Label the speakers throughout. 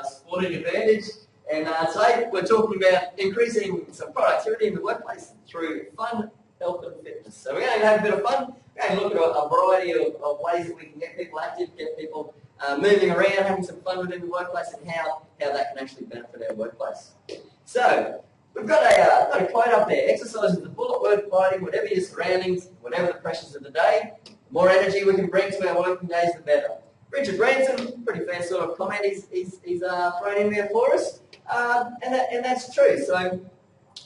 Speaker 1: Sporting Advantage, and today we're talking about increasing some productivity in the workplace through fun, health and fitness. So we're going to have a bit of fun. We're going to look at a variety of ways that we can get people active, get people moving around, having some fun within the workplace, and how that can actually benefit our workplace. So we've got a quote up there: exercise is the bullet worth fighting, whatever your surroundings, whatever the pressures of the day. The more energy we can bring to our working days, the better. Richard Branson, pretty fair sort of comment he's thrown in there for us, and that's true. So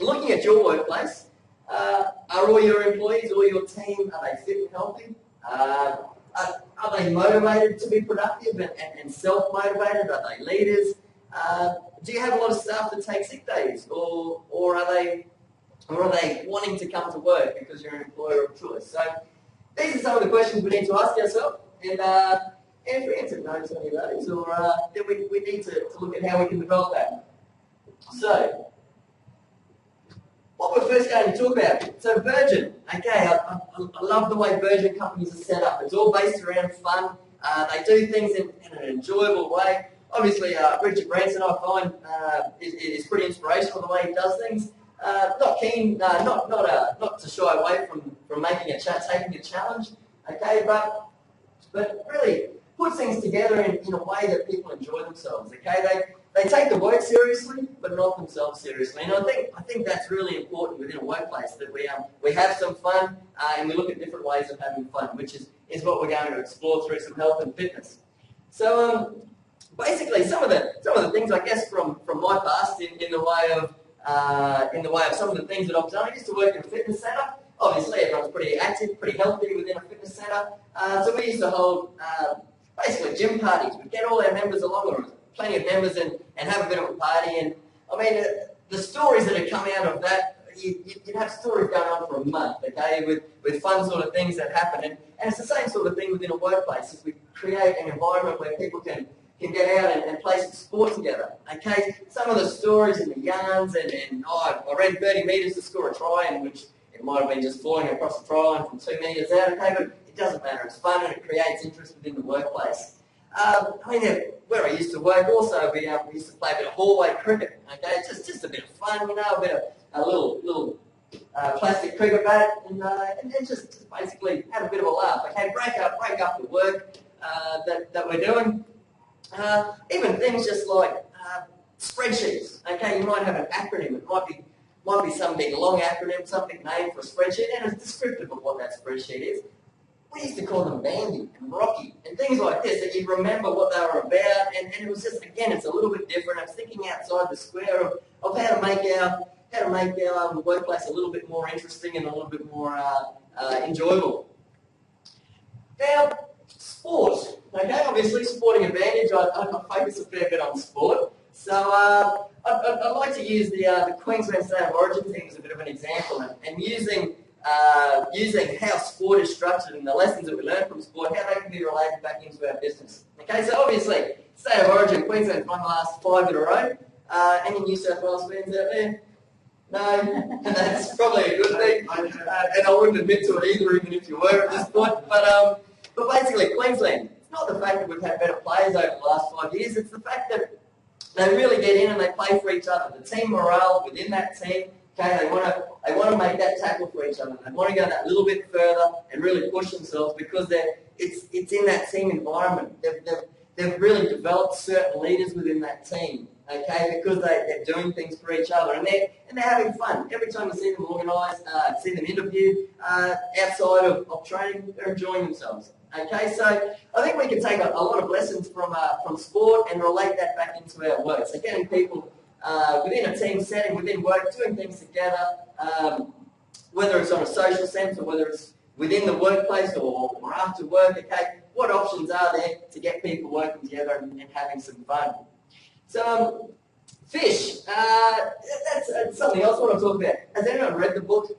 Speaker 1: looking at your workplace, are all your employees, all your team, are they fit and healthy? Are they motivated to be productive and self-motivated? Are they leaders? Do you have a lot of staff that take sick days, or are they wanting to come to work because you're an employer of choice? So these are some of the questions we need to ask ourselves, and if we answer no to any of those, or then we need to look at how we can develop that. So what we're first going to talk about, so Virgin. Okay, I love the way Virgin companies are set up. It's all based around fun. They do things in an enjoyable way. Obviously, Richard Branson, I find, is pretty inspirational the way he does things. Not keen, not to shy away from taking a challenge. Okay, but really puts things together in a way that people enjoy themselves. Okay, they take the work seriously, but not themselves seriously. And I think that's really important within a workplace, that we have some fun and we look at different ways of having fun, which is what we're going to explore through some health and fitness. So basically, some of the things, I guess, from my past in the way of some of the things that I've done. I used to work in a fitness centre. Obviously, everyone's pretty active, pretty healthy within a fitness centre. So we used to hold basically gym parties. We'd get all our members along, or plenty of members, and have a bit of a party. And I mean, the stories that had come out of that, you'd have stories going on for a month, okay, with fun sort of things that happen. And it's the same sort of thing within a workplace. Is we create an environment where people can get out and play some sport together. Okay, some of the stories and the yarns, and I ran 30 metres to score a try, in which it might have been just flying across the try line from 2 metres out. Okay, but it doesn't matter. It's fun and it creates interest within the workplace. I mean, where I used to work, also we used to play a bit of hallway cricket. Okay, just a bit of fun, a bit of a little plastic cricket bat, and just basically have a bit of a laugh. Okay, break up the work that we're doing. Even things just like spreadsheets. Okay, you might have an acronym. It might be some big long acronym, some big name for a spreadsheet, and it's descriptive of what that spreadsheet is. We used to call them Bambi and Rocky and things like this, that you remember what they were about, and it was just, again, it's a little bit different. It's thinking outside the square of how to make our workplace a little bit more interesting and a little bit more enjoyable. Now, sport. Okay, obviously, Sporting Advantage, I focus a fair bit on sport. So I'd like to use the Queensland State of Origin team as a bit of an example, and using how sport is structured and the lessons that we learn from sport, how they can be related back into our business. Okay, so obviously, State of Origin, Queensland's won the last 5 in a row. Any New South Wales fans out there? No? That's probably a good thing. And I wouldn't admit to it either, even if you were at this point. But basically, Queensland, it's not the fact that we've had better players over the last 5 years, it's the fact that they really get in and they play for each other. The team morale within that team, okay, they want to make that tackle for each other. They want to go that little bit further and really push themselves, because it's in that team environment. They've really developed certain leaders within that team, okay, because they're doing things for each other, and they're having fun. Every time you see them organised, see them interviewed, outside of training, they're enjoying themselves. Okay, so I think we can take a lot of lessons from sport and relate that back into our work. So getting people within a team setting, within work, doing things together, whether it's on a social sense or whether it's within the workplace or after work, okay, what options are there to get people working together and having some fun? So, Fish, that's something else I want to talk about. Has anyone read the book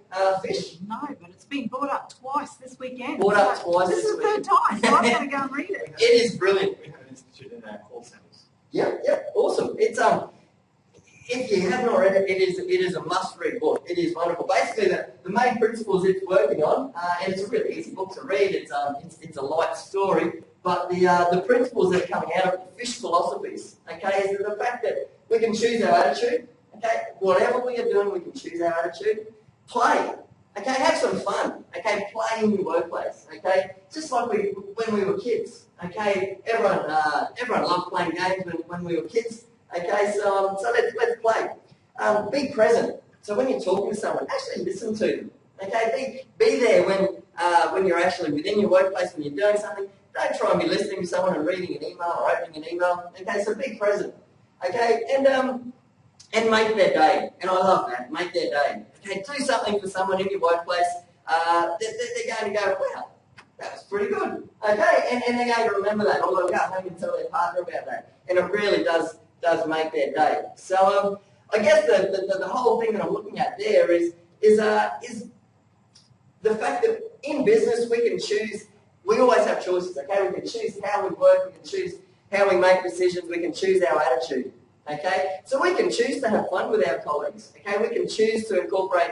Speaker 1: Fish?
Speaker 2: No, but it's been brought up twice this weekend.
Speaker 1: Brought up twice
Speaker 2: this
Speaker 1: week.
Speaker 2: is the third time, so I'm going to go and read it.
Speaker 1: It is brilliant.
Speaker 3: We have an institute in our call centres.
Speaker 1: Yeah, awesome. It's if you haven't read it, it is a must-read book. It is wonderful. Basically, the main principles it's working on, and it's a really easy book to read. It's a light story, but the principles that are coming out of the fish philosophies, okay, okay, is the fact that we can choose our attitude, okay? Whatever we are doing, we can choose our attitude. Play, okay? Have some fun, okay? Play in your workplace, okay? Just like when we were kids, okay? Everyone loved playing games when we were kids, okay? So let's play. Be present. So when you're talking to someone, actually listen to them, okay? Be there when you're actually within your workplace, when you're doing something. Don't try and be listening to someone and reading an email or opening an email. Okay, so be present. Okay, and make their day. And I love that. Make their day. Okay, do something for someone in your workplace. They're going to go, wow, that was pretty good. Okay, and they're going to remember that. Or they'll go home and tell their partner about that. And it really does make their day. So I guess the whole thing that I'm looking at there is the fact that in business we can choose. We always have choices, okay? We can choose how we work, we can choose how we make decisions, we can choose our attitude, okay? So we can choose to have fun with our colleagues, okay? We can choose to incorporate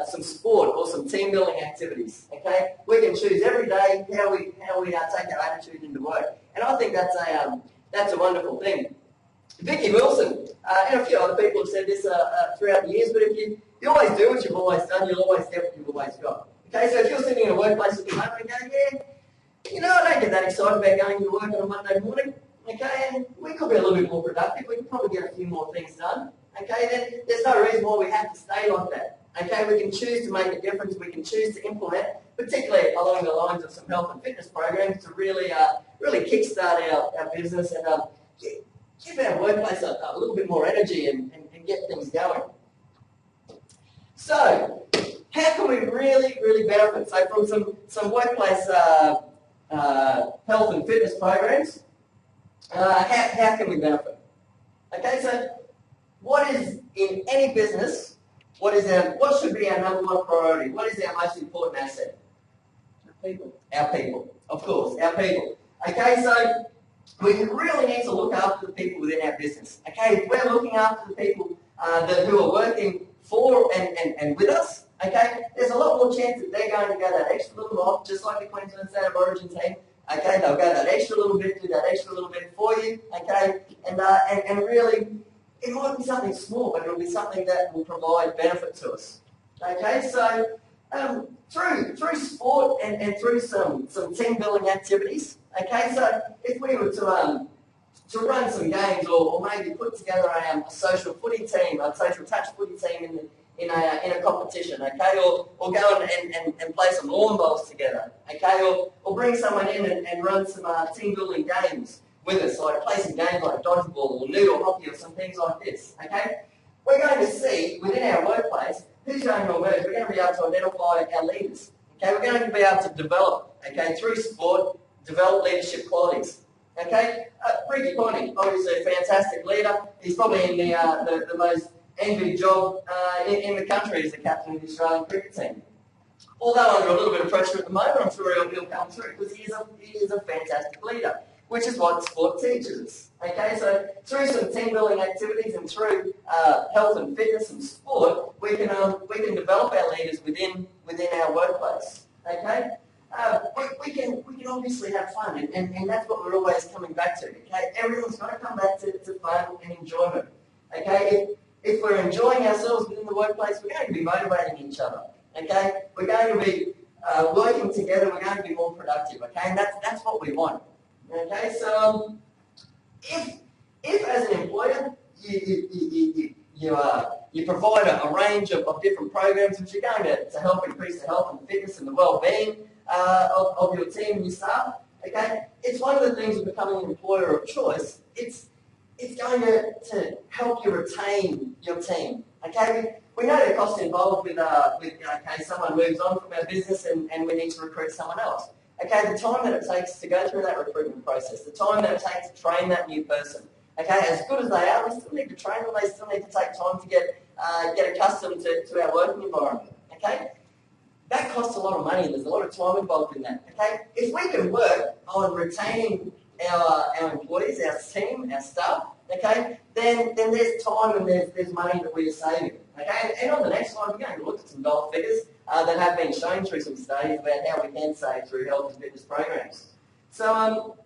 Speaker 1: some sport or some team building activities, okay? We can choose every day how we take our attitude into work. And I think that's a wonderful thing. Vicky Wilson, and a few other people have said this throughout the years, but if you always do what you've always done, you'll always get what you've always got. Okay, so if you're sitting in a workplace at the moment and going, yeah, I don't get that excited about going to work on a Monday morning, okay, and we could be a little bit more productive, we could probably get a few more things done, okay, then there's no reason why we have to stay like that, okay, we can choose to make a difference, we can choose to implement, particularly along the lines of some health and fitness programs to really kickstart our business and give our workplace a little bit more energy and get things going. So, how can we really benefit? So from some workplace health and fitness programs, how can we benefit? Okay, so what is in any business? What should be our number one priority? What is our most important asset? Our people, of course, our people. Okay, so we really need to look after the people within our business. Okay, if we're looking after the people who are working for and with us, okay, there's a lot more chance that they're going to go that extra little mile, just like the Queensland State of Origin team. Okay, they'll go that extra little bit, do that extra little bit for you. Okay, and really, it might be something small, but it'll be something that will provide benefit to us. Okay, so through sport and through some team building activities. Okay, so if we were to run some games or maybe put together a social footy team, a social touch footy team in a competition, okay, or go and play some lawn bowls together, okay, or bring someone in and run some team building games with us, like play some games like dodgeball or noodle hockey or some things like this, okay. We're going to see within our workplace who's going to emerge. We're going to be able to identify our leaders, okay. We're going to be able to develop, okay, through sport, develop leadership qualities. Okay, Ricky Ponting, obviously a fantastic leader. He's probably in the most envied job in the country as the captain of the Australian cricket team. Although under a little bit of pressure at the moment, I'm sure he'll come through because he is a fantastic leader, which is what sport teaches us. Okay, so through some team building activities and through health and fitness and sport, we can develop our leaders within our workplace. Okay. We can obviously have fun, and that's what we're always coming back to. Okay, everyone's got to come back to fun and enjoyment. Okay, if we're enjoying ourselves within the workplace, we're going to be motivating each other. Okay, we're going to be working together. We're going to be more productive. Okay, and that's what we want. Okay, so if as an employer you provide a range of different programs which are going to help increase the health and fitness and the well-being of your team and your staff, okay, it's one of the things of becoming an employer of choice. It's going to help you retain your team. Okay, we know the costs involved with okay, someone moves on from our business and we need to recruit someone else. Okay, the time that it takes to go through that recruitment process, the time that it takes to train that new person. Okay, as good as they are, we still need to train them. They still need to take time to get accustomed to our working environment. Okay. That costs a lot of money and there's a lot of time involved in that. Okay? If we can work on retaining our employees, our team, our staff, okay, then there's time and there's money that we are saving. Okay? And on the next slide, we're going to look at some dollar figures that have been shown through some studies about how we can save through health and fitness programs. So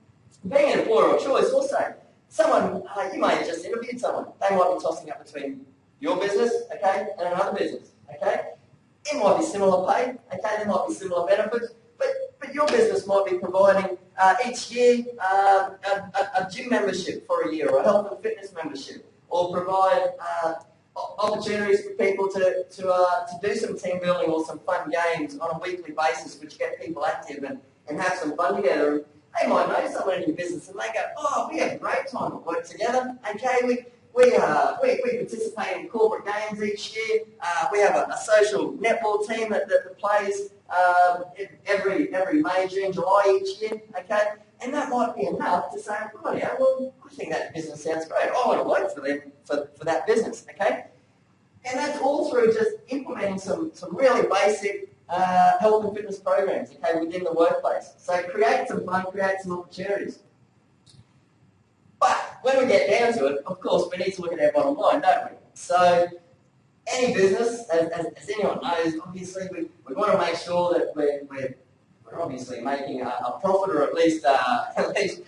Speaker 1: being an employer of choice also, someone, you may have just interviewed someone. They might be tossing up between your business, okay, and another business, okay. It might be similar pay, okay, there might be similar benefits, but your business might be providing each year a gym membership for a year, or a health and fitness membership, or provide opportunities for people to do some team building or some fun games on a weekly basis, which get people active and have some fun together. They might know someone in your business and they go, oh, we have a great time at work together. Okay, we participate in corporate games each year. We have a social netball team that plays every May, June, July each year. Okay, and that might be enough to say, oh yeah, well, I think that business sounds great. I want to work for them for that business. Okay, and that's all through just implementing some really basic health and fitness programs, okay, within the workplace. So create some fun, create some opportunities. But when we get down to it, of course, we need to look at our bottom line, don't we? So any business, as anyone knows, obviously we want to make sure that we're obviously making a profit, or at least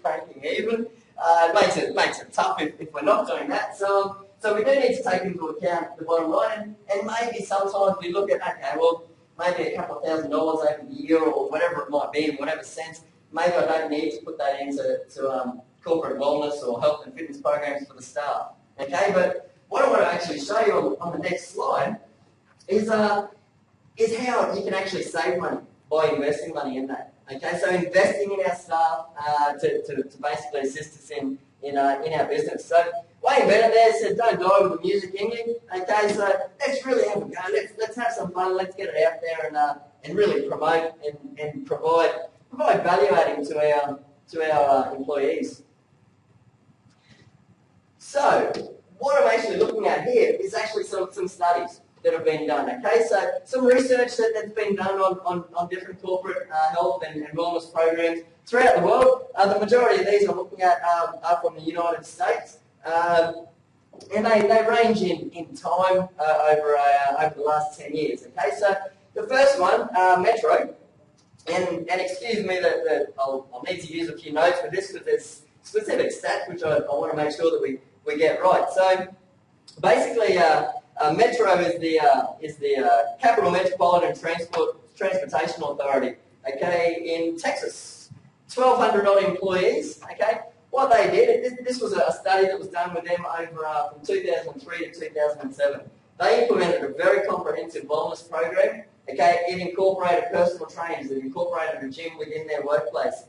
Speaker 1: breaking even. It makes it tough if we're not doing that. So we do need to take into account the bottom line, and maybe sometimes we look at, okay, well, maybe a couple of $1,000 over the year, or whatever it might be, in whatever sense. Maybe I don't need to put that into corporate wellness or health and fitness programs for the staff. Okay, but what I want to actually show you on the next slide is how you can actually save money by investing money in that. Okay, so investing in our staff to basically assist us in our business. So Wayne Bennett there said, don't die with the music in you. Okay, so let's really have a go. Let's have some fun. Let's get it out there and really promote and provide value adding to our employees. So what I'm actually looking at here is actually some studies that have been done. Okay, so some research that's been done on different corporate health and wellness programs throughout the world. The majority of these I'm looking at are from the United States, and they range in time over the last 10 years. Okay, so the first one, Metro, and excuse me that I'll need to use a few notes for this because there's specific stats which I want to make sure that we get right. So basically, Metro is the Capital Metropolitan Transportation Authority. Okay, in Texas, 1,200 odd employees. Okay, what they did, this was a study that was done with them over from 2003 to 2007. They implemented a very comprehensive wellness program. Okay, it incorporated personal trainers, it incorporated a gym within their workplace.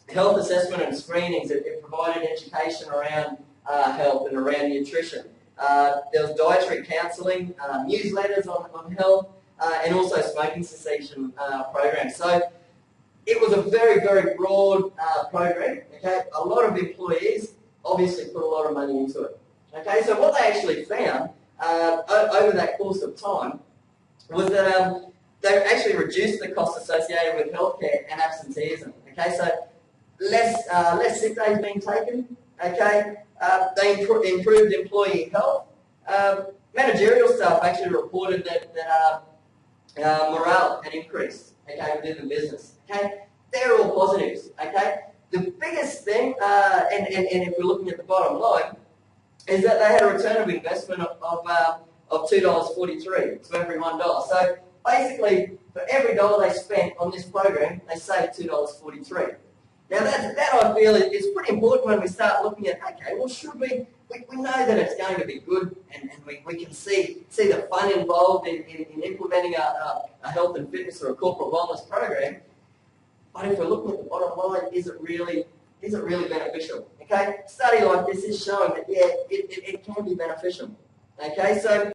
Speaker 1: Health assessment and screenings, it provided education around health and around nutrition. There was dietary counselling, newsletters on health, and also smoking cessation programs. So it was a very, very broad program. Okay, a lot of employees obviously put a lot of money into it. Okay, so what they actually found over that course of time was that they actually reduced the cost associated with healthcare and absenteeism. Okay, so less sick days being taken. Okay, they improved employee health. Managerial staff actually reported that morale had increased. Okay, within the business. Okay, they're all positives. Okay, the biggest thing, and if we're looking at the bottom line, is that they had a return of investment of $2.43 to every $1. So basically, for every dollar they spent on this program, they saved $2.43. Now that I feel is pretty important when we start looking at, okay, well should we know that it's going to be good and we can see the fun involved in implementing a health and fitness or a corporate wellness program, but if we're looking at the bottom line, is it really beneficial? Okay, a study like this is showing that yeah, it can be beneficial. Okay, so